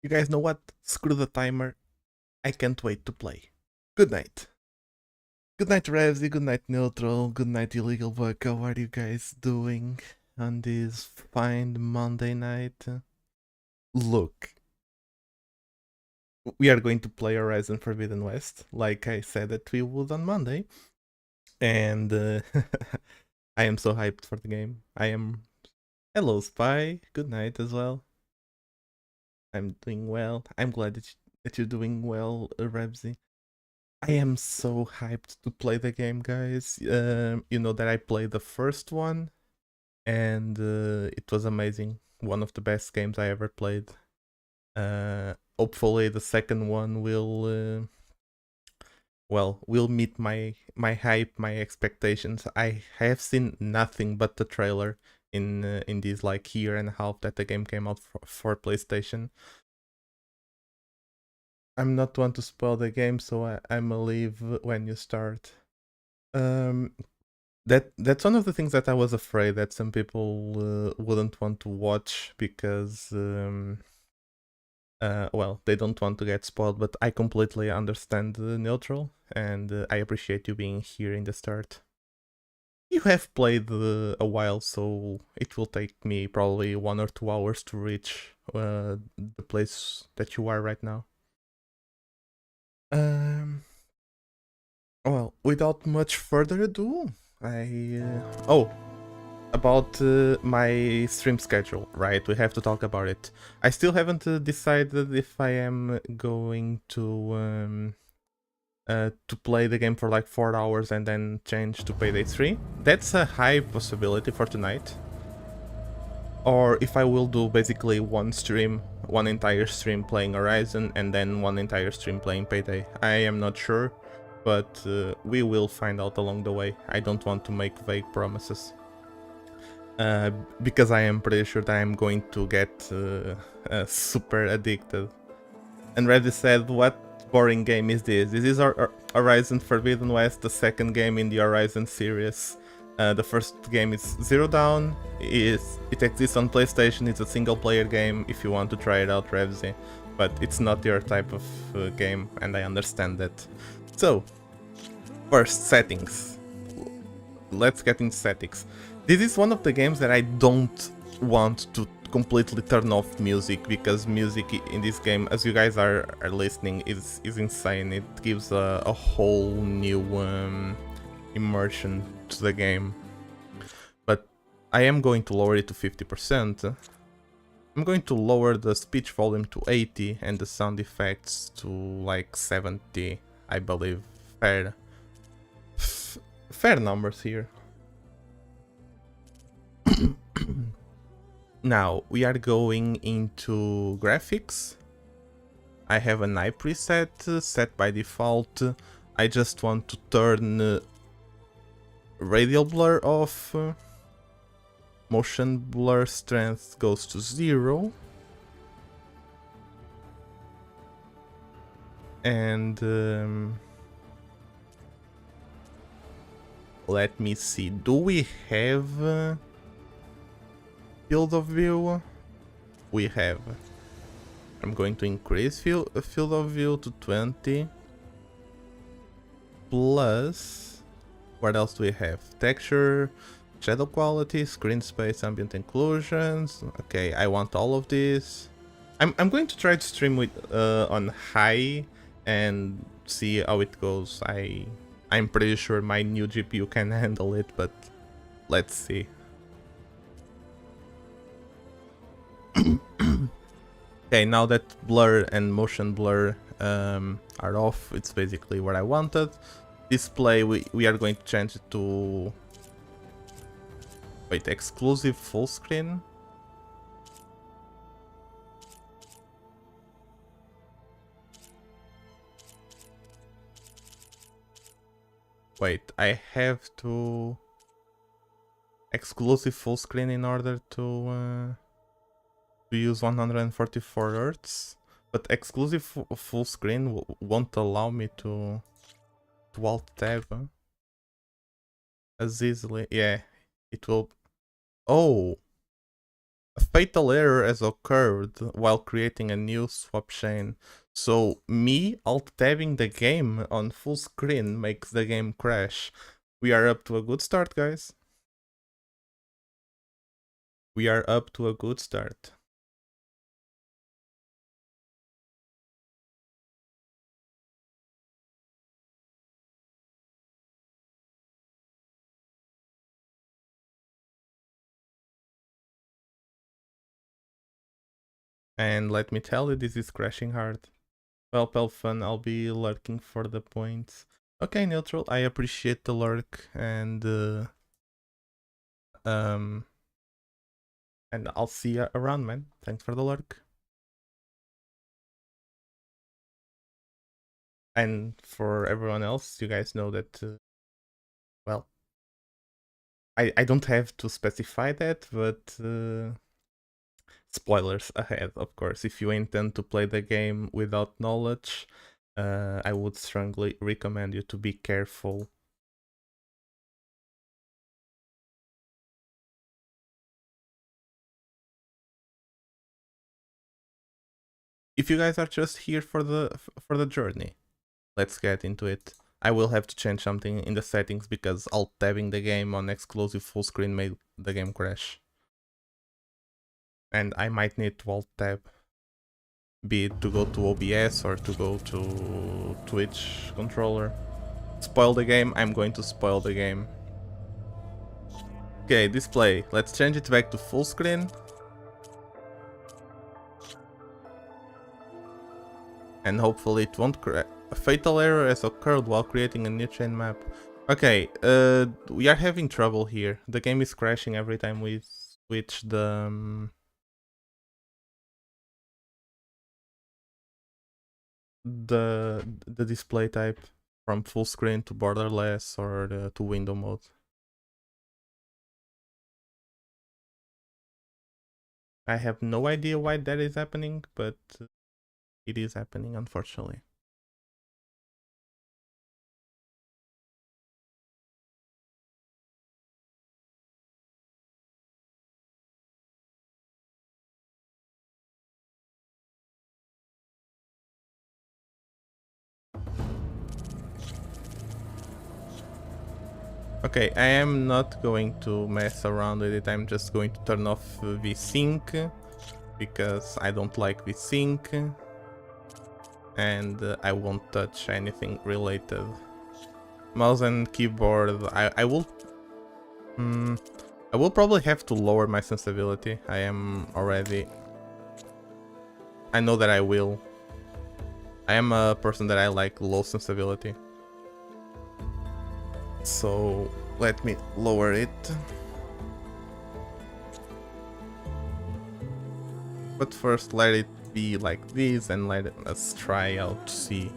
You guys know what? Screw the timer. I can't wait to play. Good night. Good night, Revsy. Good night, Neutral. Good night, Illegal Buck. How are you guys doing on this fine Monday night? Look, we are going to play Horizon Forbidden West, like I said that we would on Monday. And I am so hyped for the game. I am. Hello, Spy. Good night as well. I'm doing well. I'm glad that you're doing well, Rebsy. I am so hyped to play the game, guys. You know that I played the first one, and it was amazing. One of the best games I ever played. Hopefully, the second one will meet my hype, my expectations. I have seen nothing but the trailer in this like year and a half that the game came out for PlayStation. I'm not one to spoil the game, so I'ma leave when you start. Um, that's one of the things that I was afraid that some people wouldn't want to watch because well, they don't want to get spoiled. But I completely understand the neutral, and I appreciate you being here in the start. You have played a while, so it will take me probably 1 or 2 hours to reach the place that you are right now. Um, well, without much further ado, about my stream schedule, right? We have to talk about it. I still haven't decided if I am going to play the game for like 4 hours and then change to Payday 3. That's a high possibility for tonight. Or if I will do basically one stream, one entire stream playing Horizon and then one entire stream playing Payday. I am not sure, but we will find out along the way. I don't want to make vague promises. Because I am pretty sure that I'm going to get super addicted. And Reddy said, what boring game is this? This is our Horizon Forbidden West, the second game in the Horizon series. The first game is Zero Dawn. It exists on PlayStation. It's a single-player game. If you want to try it out, Revsy, but it's not your type of game, and I understand that. So, first, settings. Let's get into settings. This is one of the games that I don't want to completely turn off music, because music in this game, as you guys are listening, is insane. It gives a whole new immersion to the game. But I am going to lower it to 50%. I'm going to lower the speech volume to 80 and the sound effects to like 70, I believe. Fair numbers here. Now we are going into graphics. I have an eye preset set by default. I just want to turn radial blur off. Motion blur strength goes to 0. And let me see, do we have field of view? We have. I'm going to increase field of view to 20. Plus, what else do we have? Texture, shadow quality, screen space, ambient inclusions. Okay, I want all of this. I'm going to try to stream with on high and see how it goes. I'm pretty sure my new GPU can handle it, but let's see. Okay, now that blur and motion blur are off, it's basically what I wanted. Display, we are going to change it to... Wait, exclusive full screen? Wait, I have to... Exclusive full screen in order to use 144 Hz, but exclusive full screen won't allow me to alt tab as easily. Yeah, it will. Oh, A fatal error has occurred while creating a new swap chain. So me alt-tabbing the game on full screen makes the game crash. We are up to a good start, guys. We are up to a good start. And let me tell you, this is crashing hard. Well, Pelfun, I'll be lurking for the points. Okay, neutral, I appreciate the lurk, and I'll see you around, man. Thanks for the lurk. And for everyone else, you guys know that, well, I don't have to specify that, but spoilers ahead, of course. If you intend to play the game without knowledge, I would strongly recommend you to be careful. If you guys are just here for the journey, let's get into it. I will have to change something in the settings because alt-tabbing the game on exclusive full screen made the game crash. And I might need to alt-tab, be it to go to OBS or to go to Twitch controller. Spoil the game, I'm going to spoil the game. Okay, display, let's change it back to full screen. And hopefully it won't crash. A fatal error has occurred while creating a new chain map. Okay, we are having trouble here. The game is crashing every time we switch the display type from full screen to borderless or to window mode. I have no idea why that is happening, but it is happening, unfortunately. Okay, I am not going to mess around with it, I'm just going to turn off VSync, because I don't like VSync, and I won't touch anything related. Mouse and keyboard, I will probably have to lower my sensibility. I am already... I know that I will. I am a person that I like low sensibility. So let me lower it. But first let it be like this and let us try out to see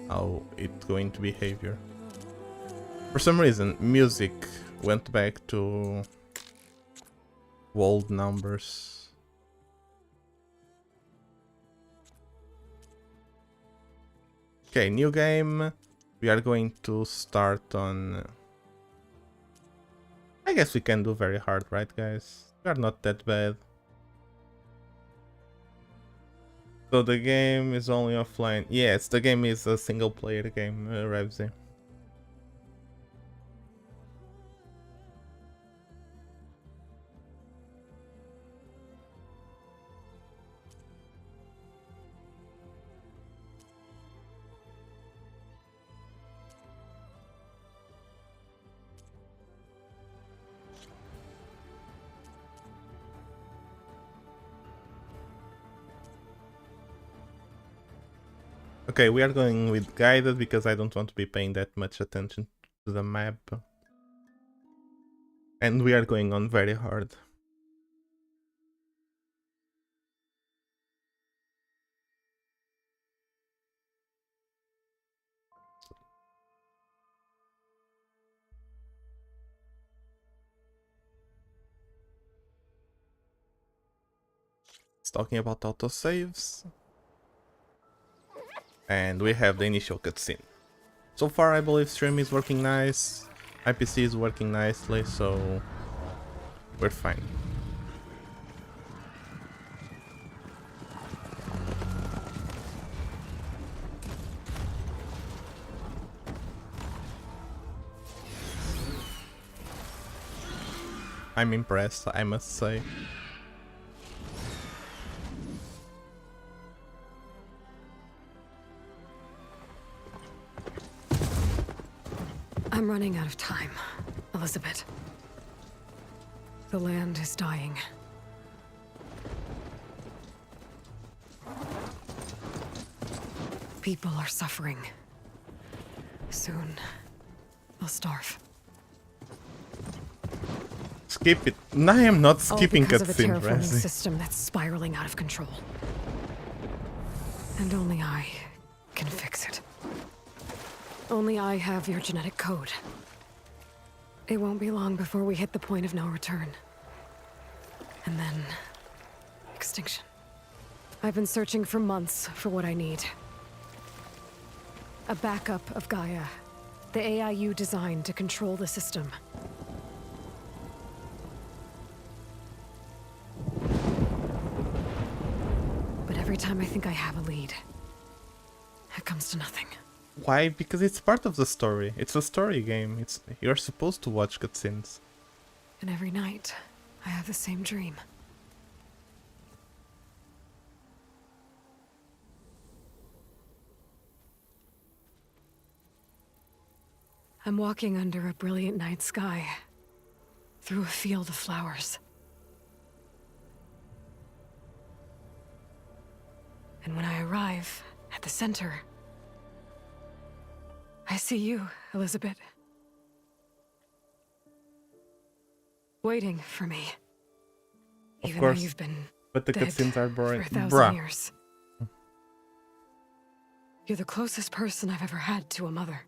how it's going to behave here. For some reason, music went back to old numbers. Okay, new game. We are going to start on... I guess we can do very hard, right guys? We are not that bad. So the game is only offline. Yes, the game is a single player game, Revsy. Okay, we are going with guided because I don't want to be paying that much attention to the map. And we are going on very hard. It's talking about autosaves. And we have the initial cutscene. So far I believe stream is working nice, IPC is working nicely, so we're fine. I'm impressed, I must say. I'm running out of time, Elizabeth. The land is dying. People are suffering. Soon, they'll starve. Skip it. No, I am not All skipping because of a cutscene, terraforming Razzie. system that's spiraling out of control. And only I can fix it. Only I have your genetic code. It won't be long before we hit the point of no return. And then... extinction. I've been searching for months for what I need. A backup of Gaia. The AI you designed to control the system. But every time I think I have a lead, it comes to nothing. Why? Because it's part of the story. It's a story game. You're supposed to watch cutscenes. And every night, I have the same dream. I'm walking under a brilliant night sky, through a field of flowers. And when I arrive at the center, I see you, Elizabeth. Waiting for me. Of Even course, though you've been but the dead cutscenes are boring. for 1,000 Bruh. years. You're the closest person I've ever had to a mother.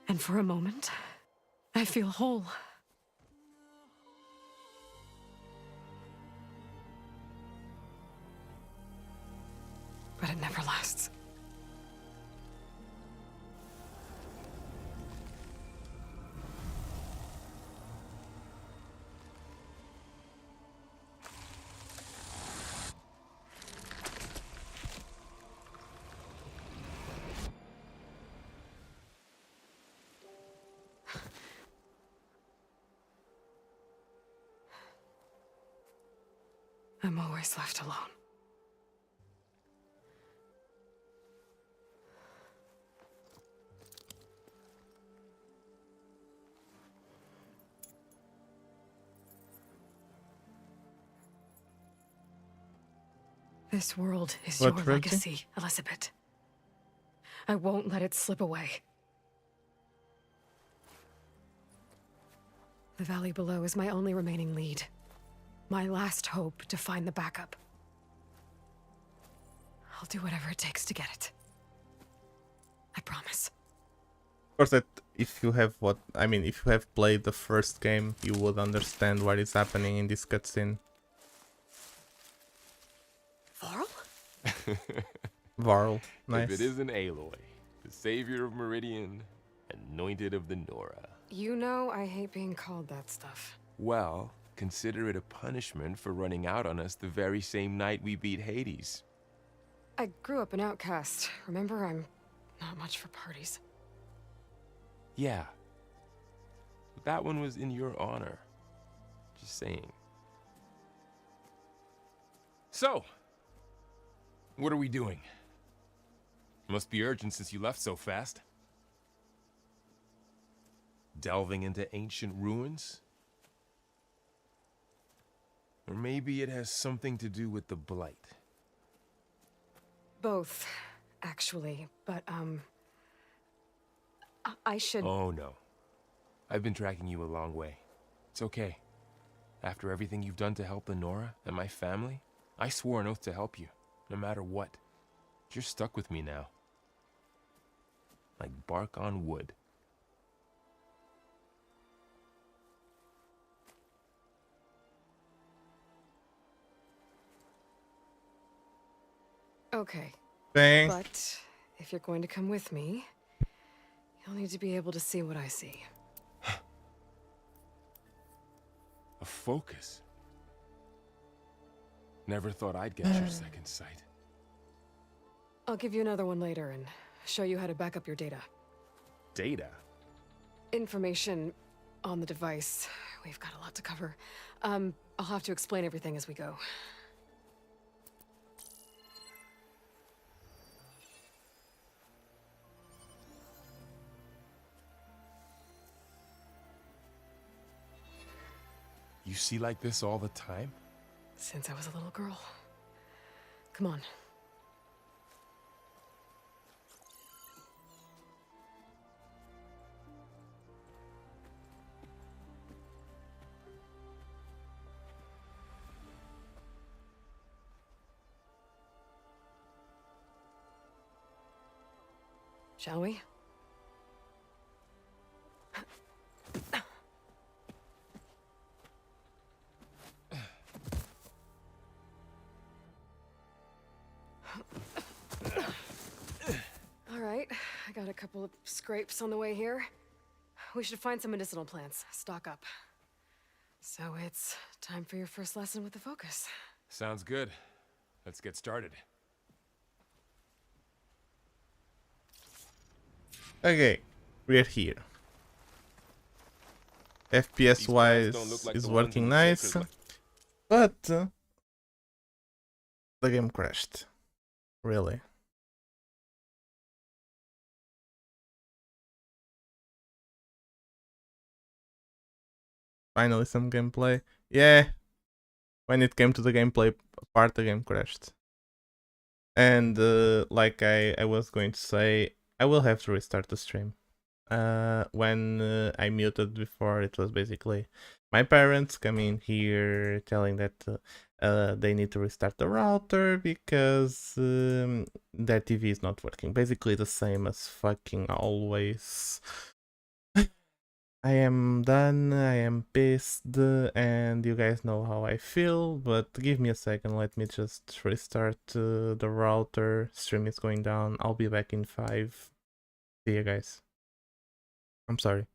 And for a moment, I feel whole. But it never lasts. I'm always left alone. This world is What, your Reggie? legacy, Elizabeth. I won't let it slip away. The valley below is my only remaining lead. My last hope to find the backup. I'll do whatever it takes to get it. I promise. Of course, that if you have if you have played the first game, you would understand what is happening in this cutscene. Varl? Varl, nice. If it isn't Aloy, the savior of Meridian, anointed of the Nora. You know I hate being called that stuff. Well, consider it a punishment for running out on us the very same night we beat Hades. I grew up an outcast. Remember, I'm not much for parties. Yeah. But that one was in your honor. Just saying. So, what are we doing? Must be urgent since you left so fast. Delving into ancient ruins? Or maybe it has something to do with the Blight. Both, actually, but, I should... Oh, no. I've been tracking you a long way. It's okay. After everything you've done to help the Nora and my family, I swore an oath to help you, no matter what. You're stuck with me now. Like bark on wood. Okay, Thanks. but if you're going to come with me, you'll need to be able to see what I see. A focus. Never thought I'd get your second sight. I'll give you another one later and show you how to back up your data. Data? Information on the device. We've got a lot to cover. I'll have to explain everything as we go. You see like this all the time? Since I was a little girl. Come on. Shall we? All right, I got a couple of scrapes on the way here. We should find some medicinal plants, stock up. So it's time for your first lesson with the Focus. Sounds good. Let's get started. Okay, we're here. FPS wise is working nice, but the game crashed. Really. Finally some gameplay. Yeah, when it came to the gameplay part, the game crashed. And like I was going to say, I will have to restart the stream. When I muted before, it was basically my parents coming here telling that they need to restart the router because their TV is not working. Basically the same as fucking always. I am done, I am pissed, and you guys know how I feel, but give me a second, let me just restart the router. Stream is going down, I'll be back in 5. See you guys. I'm sorry.